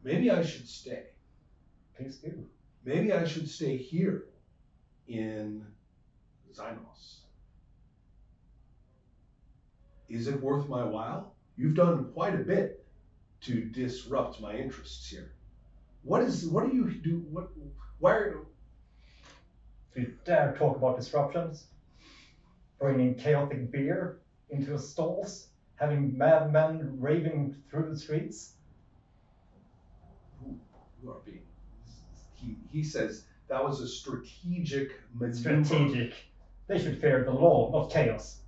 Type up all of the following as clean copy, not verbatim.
Maybe I should stay. Please do. Maybe I should stay here in Zynos. Is it worth my while? You've done quite a bit to disrupt my interests here. What do you do? Why are Do you dare talk about disruptions? Bringing chaotic beer into your stalls? Having madmen raving through the streets? you are being? He says that was a strategic maneuver. Strategic. They should fear the law, not chaos.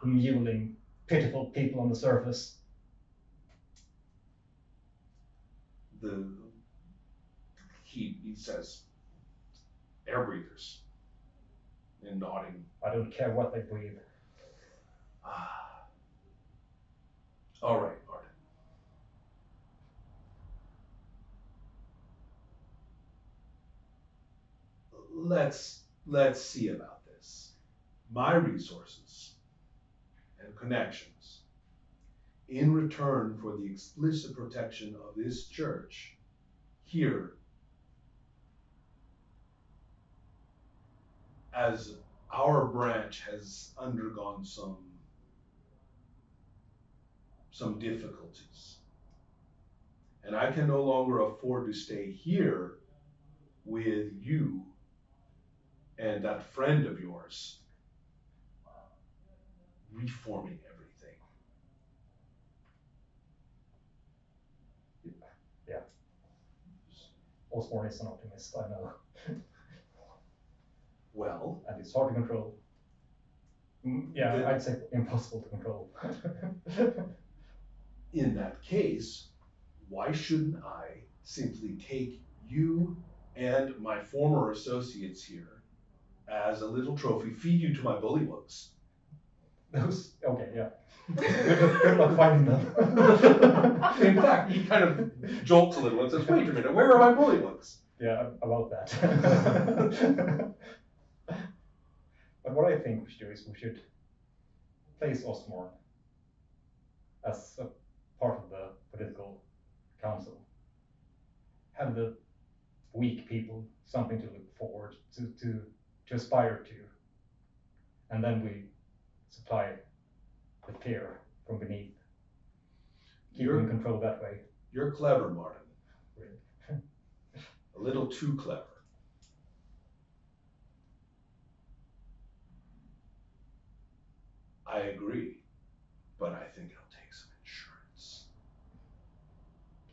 Mewling, pitiful people on the surface. He says air breathers and nodding. I don't care what they breathe. All right, Marden. Let's see about this. My resources and connections in return for the explicit protection of this church here, as our branch has undergone some difficulties. And I can no longer afford to stay here with you and that friend of yours reforming everything. Yeah. Osborne is an optimist, I know. Well, and it's hard to control. Yeah, I'd say impossible to control. In that case, why shouldn't I simply take you and my former associates here as a little trophy, feed you to my bullywugs? Okay, yeah. Good luck finding them. In fact, he kind of jolts a little and says, wait a minute, where are my bullywugs? Yeah, about that. But what I think we should do is we should place Osborne as a part of the political council. Have the weak people something to look forward to aspire to. And then we supply the fear from beneath. Keep them in control that way. You're clever, Marden. Really? A little too clever. I agree, but I think it'll take some insurance.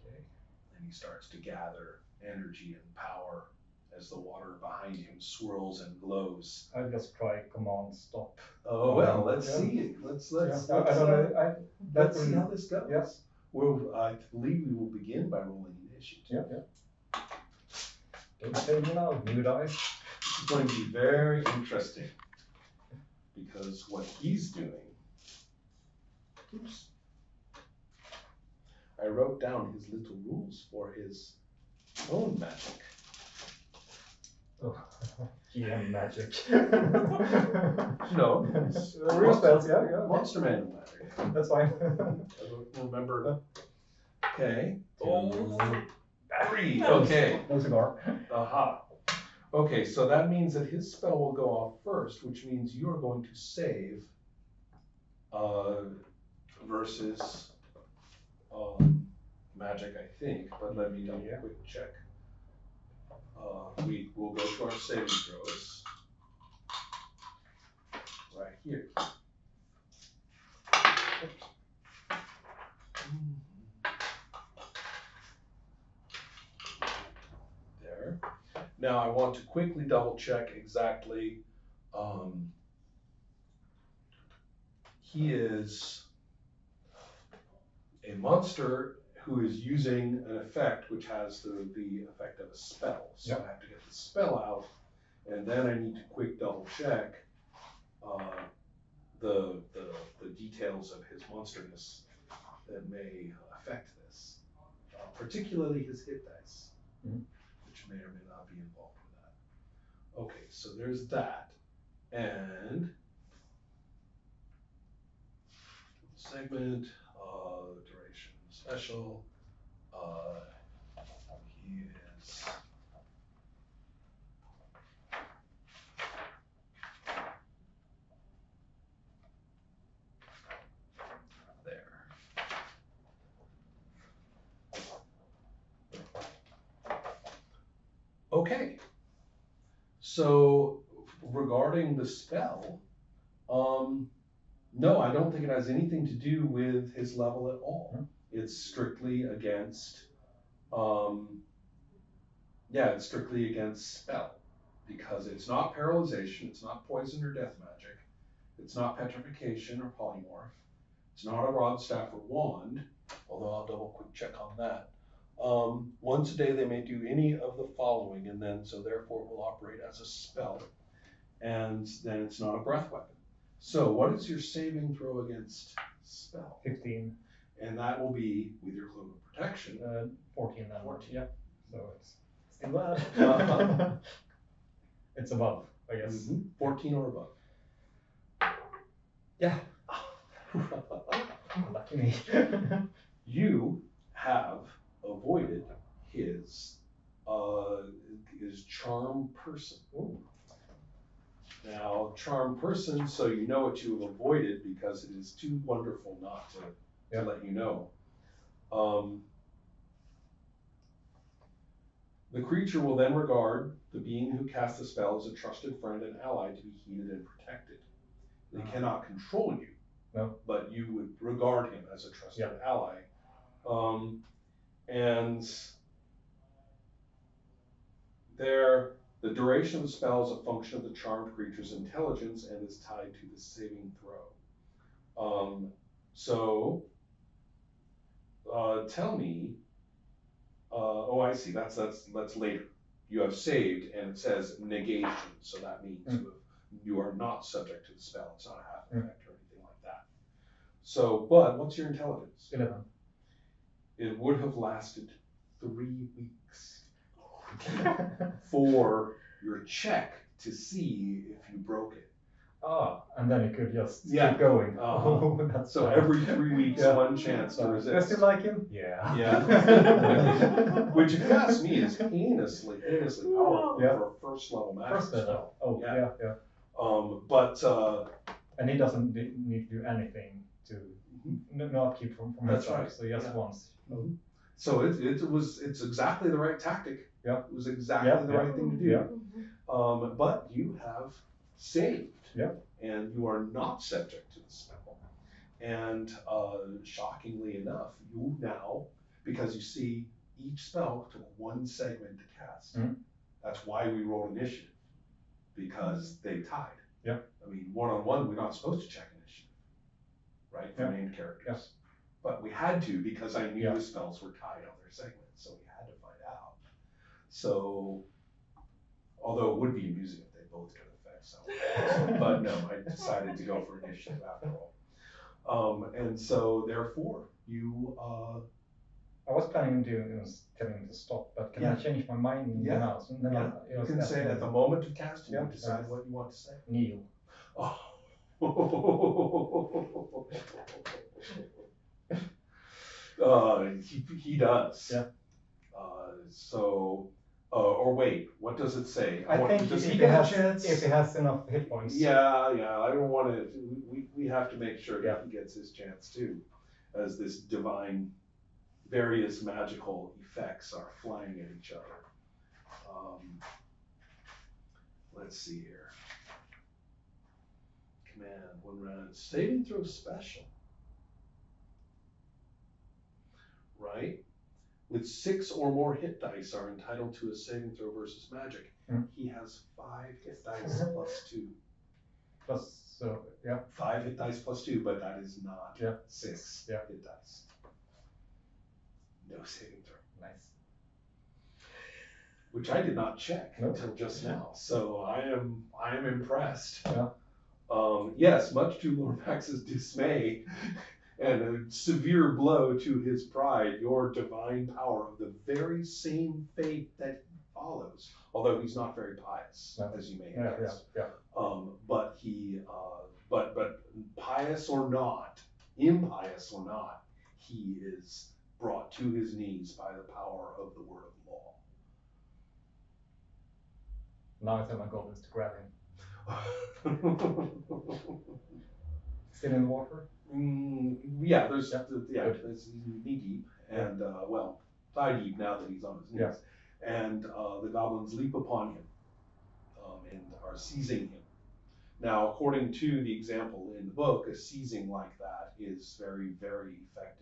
Okay. And he starts to gather energy and power as the water behind him swirls and glows. I'll just try command stop. Oh well, let's see. Let's see how this goes. Yeah. Well, I believe we will begin by rolling initiative. Yeah. Don't say me now, new dice. It's going to be very interesting because what he's doing. Oops. I wrote down his little rules for his own magic. Oh, GM magic. No, real spells, yeah. Monster Manual magic. That's fine. I don't remember. Okay. 3. Oh, Okay. No cigar. Aha. Okay, so that means that his spell will go off first, which means you are going to save versus magic, I think. But let me double quick check. We will go to our saving throws right here. There. Now I want to quickly double check exactly. He is a monster who is using an effect which has the effect of a spell. So I have to get the spell out, and then I need to quick double check the details of his monsterness that may affect this, particularly his hit dice, which may or may not be involved with that. Okay, so there's that, and segment, duration special, He is there. Okay. So regarding the spell, no, I don't think it has anything to do with his level at all. It's strictly against, it's strictly against spell, because it's not paralyzation, it's not poison or death magic, it's not petrification or polymorph, it's not a rod, staff, or wand, although I'll double quick check on that. Once a day they may do any of the following, and then so therefore it will operate as a spell, and then it's not a breath weapon. So what is your saving throw against spell? 15. And that will be with your cloak of protection. 14 then. 14. Yeah. So it's still bad. It's above, I guess. Mm-hmm. 14 or above. Yeah. Lucky me. You have avoided his charm person. Ooh. Now, charm person, so you know what you have avoided because it is too wonderful not to let you know. The creature will then regard the being who casts the spell as a trusted friend and ally to be heeded and protected. They cannot control you, but you would regard him as a trusted ally. And the duration of the spell is a function of the charmed creature's intelligence and is tied to the saving throw. Tell me. Oh, I see. That's later. You have saved, and it says negation, so that means you are not subject to the spell. It's not a half effect or anything like that. So, but what's your intelligence? 11. It would have lasted 3 weeks for your check to see if you broke it. And then you could just keep going. So every 3 weeks, one chance to resist. Do I still like him? Yeah. Yeah. Which, if you ask me, is heinously powerful for a first level magic spell. Oh, yeah. And he doesn't need to do anything to not keep from That's himself. right. So just once. Mm-hmm. So it's exactly the right tactic. Yeah. It was exactly the right thing to do. Yeah. But you have saved. Yeah. And you are not subject to the spell. And shockingly enough, you now, because you see each spell took 1 segment to cast. That's why we rolled initiative, because they tied. Yeah. I mean, one-on-one, we're not supposed to check initiative, right, for named characters. Yeah. But we had to, because I knew the spells were tied on their segments, so we had to find out. So, although it would be amusing if they both took effect, but no, I decided to go for initiative after all. And so, therefore, you. I was planning to tell him to stop, but can I change my mind now? So then you can say at the moment of casting, you decide what you want to say. Kneel. He does. Yeah. Or wait, what does it say? I think if he has enough hit points. Yeah, I don't want to. We have to make sure that he gets his chance too, as this divine, various magical effects are flying at each other. Let's see here. Command, 1 round. Saving throw special. Right? With 6 or more hit dice are entitled to a saving throw versus magic. He has 5 hit dice plus 2. Plus, 5 hit dice plus 2, but that is not 6 hit dice. No saving throw. Nice. Which I did not check until just now, so I am impressed. Yeah. Yes, much to Lormax's dismay and a severe blow to his pride, your divine power of the very same faith that he follows, although he's not very pious, as you may have guessed. But he, but pious or not, impious or not, he is brought to his knees by the power of the word of law. Now I tell my goblins to grab him. Still in the water? Yeah, it's knee deep, and well, thigh deep now that he's on his knees. Yeah. And the goblins leap upon him and are seizing him. Now, according to the example in the book, a seizing like that is very, very effective.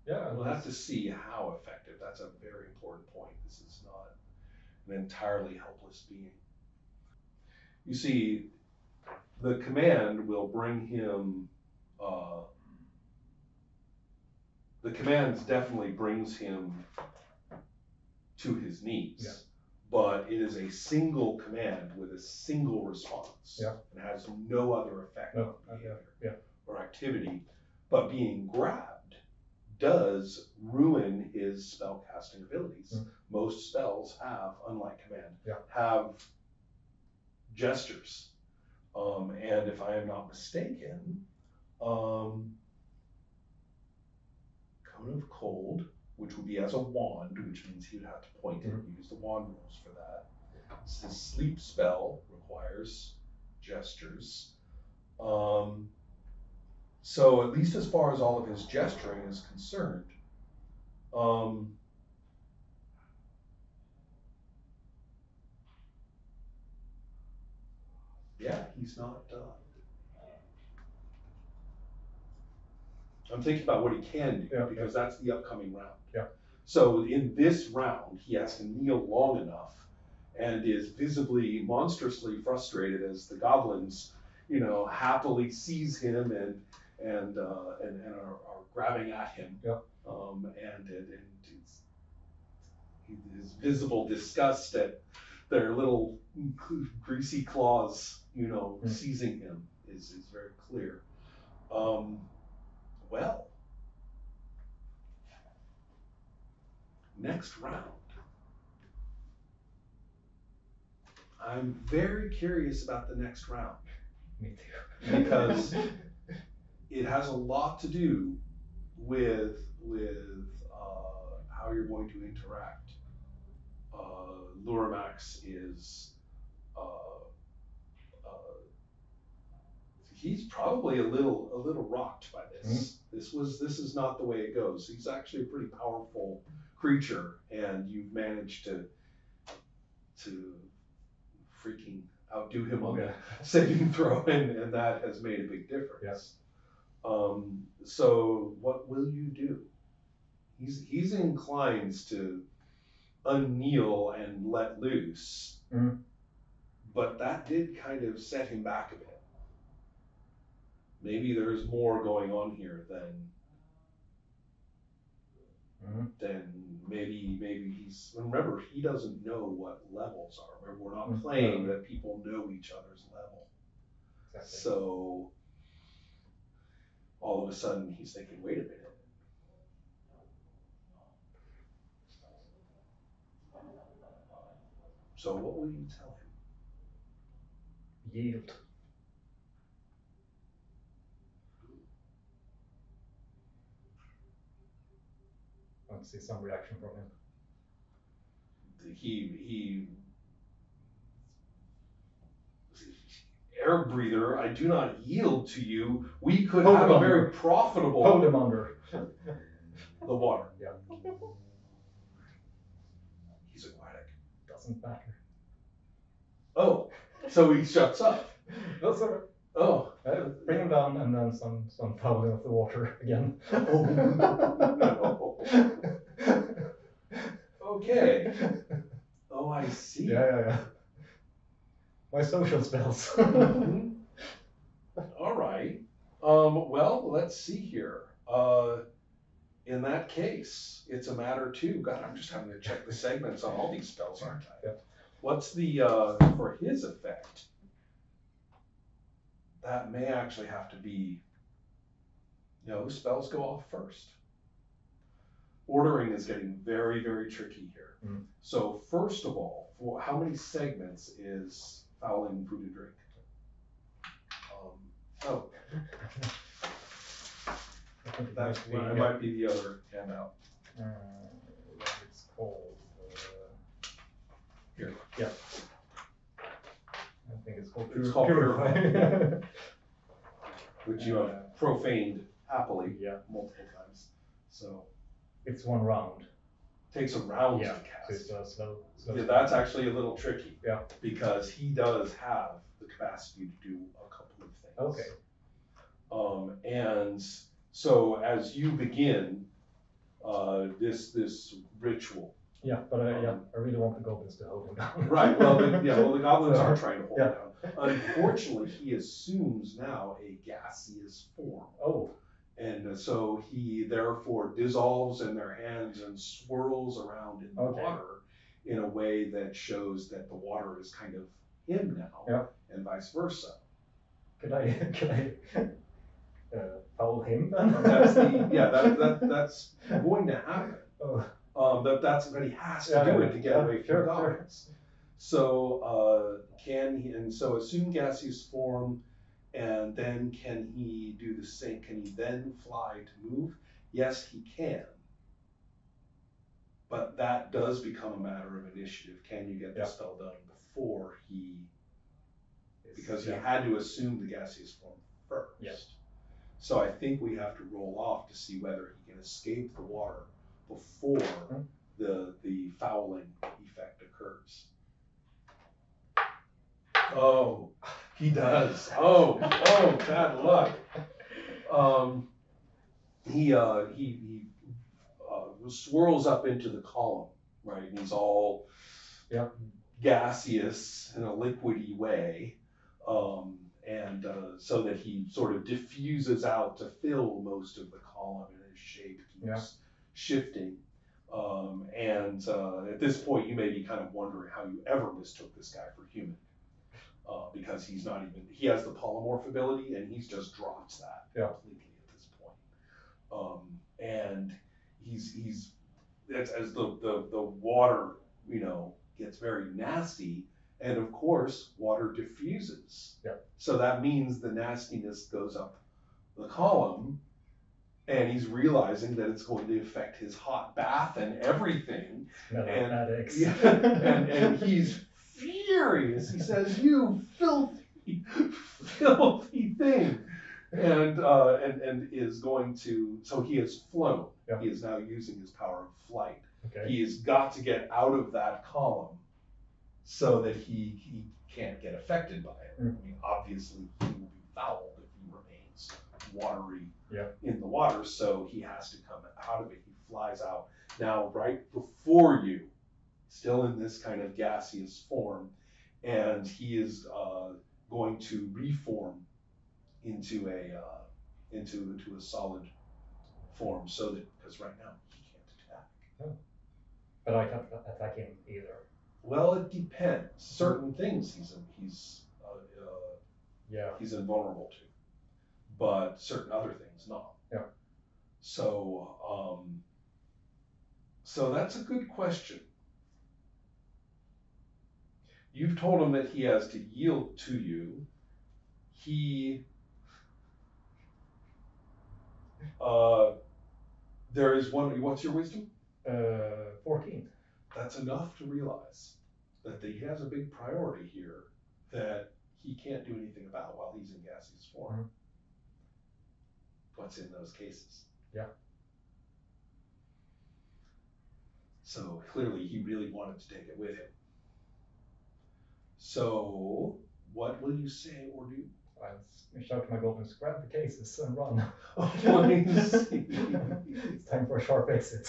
Yeah, we'll have to see how effective. That's a very important point. This is not an entirely helpless being. You see, the command will bring him, the command definitely brings him to his knees. Yeah. But it is a single command with a single response. Yeah. It has no other effect on behavior or activity. But being grabbed does ruin his spellcasting abilities. Most spells have, unlike command, have gestures. And if I am not mistaken, Cone of Cold, which would be as a wand, which means he would have to point it and use the wand rules for that. His sleep spell requires gestures. So at least as far as all of his gesturing is concerned, yeah, he's not. I'm thinking about what he can do because that's the upcoming round. Yeah. So in this round, he has to kneel long enough and is visibly, monstrously frustrated as the goblins, happily seize him and are grabbing at him. Yeah. And his visible disgust at their little greasy claws, seizing him is very clear. Well, next round. I'm very curious about the next round. Me too. Because it has a lot to do with how you're going to interact. Luramax is he's probably a little rocked by this. This is not the way it goes. He's actually a pretty powerful creature, and you've managed to freaking outdo him on the saving throw, and that has made a big difference. Yes. So what will you do? He's inclined to unkneel and let loose, but that did kind of set him back a bit. Maybe there's more going on here than maybe he's. Remember, he doesn't know what levels are. Remember, we're not playing that people know each other's level. Exactly. So all of a sudden he's thinking, wait a minute. So what will you tell him? Yield. I want to see some reaction from him. He air breather, I do not yield to you. We could have a very profitable. Hold him under. The water. Yeah. He's aquatic. Doesn't matter. Oh, so he shuts up. No, sir. Oh. Bring him down and then some fouling of the water again. Oh, no. Okay. Oh, I see. Yeah. My social spells. All right. Well, let's see here. In that case, it's a matter too. God, I'm just having to check the segments on all these spells, aren't I? Yeah. What's the for his effect? That may actually have to be. Spells go off first. Ordering is getting very, very tricky here. So first of all, for how many segments is fouling food and drink? That be, might be the other handout. It's called. Here. Yeah. I think it's called. It's called Purify. Which you have profaned happily multiple times. So it's one round. Takes a round to cast. So it's slow. Yeah, that's actually a little tricky. Yeah. Because he does have the capacity to do a couple of things. Okay. And so as you begin this ritual. Yeah, but I really want the goblins to hold him down. Right. Well, the goblins are trying to hold him down. Unfortunately, he assumes now a gaseous form. Oh. And so he therefore dissolves in their hands and swirls around in the water in a way that shows that the water is kind of him now, and vice versa. Could I foul him then? That's going to happen. Oh. That's what he has to do it to get away from the goblins. So so assume gaseous form. And then can he do the same? Can he then fly to move? Yes, he can. But that does become a matter of initiative. Can you get the spell done before he? Because he had to assume the gaseous form first. Yes. So I think we have to roll off to see whether he can escape the water before the fouling effect occurs. Oh. He does. Oh, bad luck. He swirls up into the column, right? And he's all gaseous in a liquidy way, so that he sort of diffuses out to fill most of the column, and his shape keeps shifting. At this point, you may be kind of wondering how you ever mistook this guy for human. Because he has the polymorph ability, and he's just dropped that completely at this point. And he's as the water, gets very nasty, and of course water diffuses. Yeah. So that means the nastiness goes up the column, and he's realizing that it's going to affect his hot bath and everything. And he's furious. He says, "You filthy, filthy thing," and is going to. So he has flown. He is now using his power of flight. Okay. He has got to get out of that column so that he can't get affected by it. I mean, obviously he will be fouled if he remains watery in the water. So he has to come out of it. He flies out now right before you. Still in this kind of gaseous form, and he is going to reform into a solid form, so that because right now he can't attack. Oh. But I can't attack him either. Well, it depends. Certain things he's invulnerable to, but certain other things not. Yeah. So that's a good question. You've told him that he has to yield to you. There is one. What's your wisdom? 14. That's enough to realize that he has a big priority here that he can't do anything about while he's in gaseous form. What's in those cases? Yeah. So clearly he really wanted to take it with him. So what will you say or do? I shout to my goblins, grab the cases and run. Oh, please. It's time for a sharp exit.